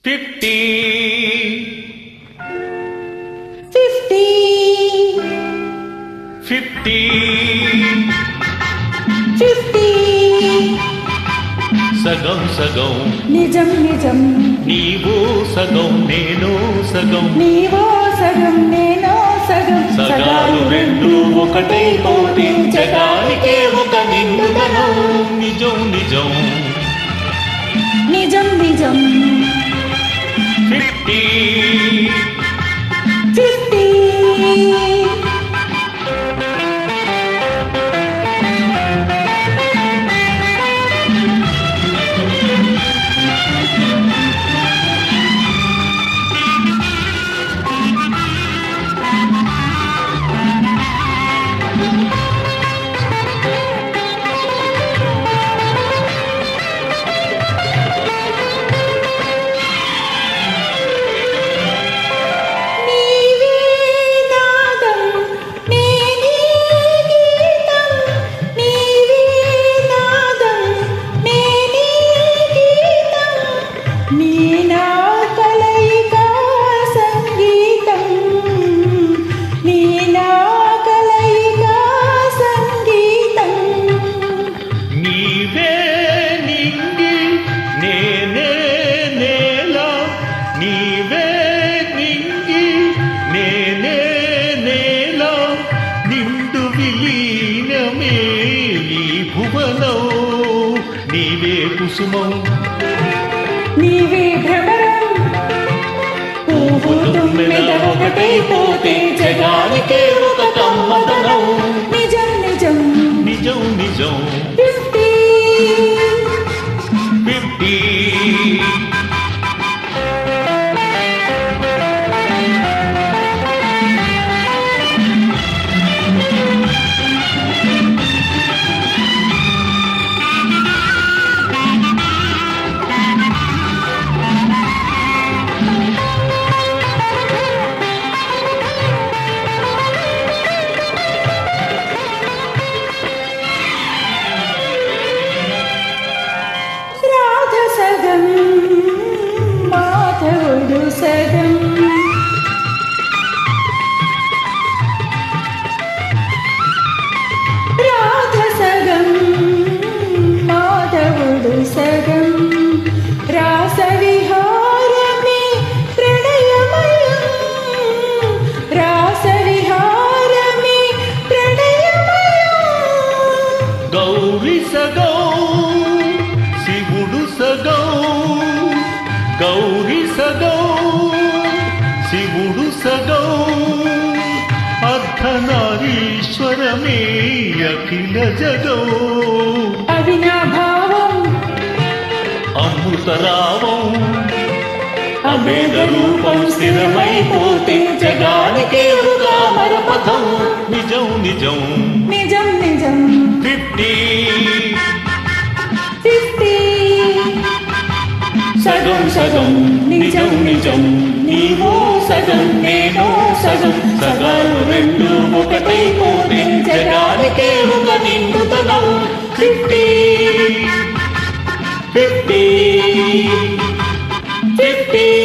50 సగం సగం నిజం నిజం నీవో సగం నేను సగం నీవో సగం నేనో సగం సగాలు రెండు ఒకటైపోతే జగానికే ఒక నిండుదనం నిజం నిజం నిజం నిజం 50 నీవే కుసుమం నీవే భ్రమరం పువ్వు తుమ్మెద ఒకటైపోతే జగానికే ఒక కమ్మదనం నిజం నిజం నిజం నిజం 50 సగం మాధవుడు సగం రాధ సగం మాధవుడు సగం రాస విహారమే ప్రణయమయం రాస విహారమే ప్రణయమయం గౌరీ సగం శివుడు సగం గౌరీ సగం శివుడు సగం అర్ధనారీశ్వరమే అఖిల జగం అవినాభావం అమృతరావం అభేద రూపం స్థిరమైపోతే జగానికే ఒక అమరపథం నిజం నిజం నిజం నిజం 50 సగం సగం నిజం నిజం నీవో సగం నేనో సగం సగాలు రెండు ఒకటైపోతే జగానికే ఒక నిండుతనం 50 50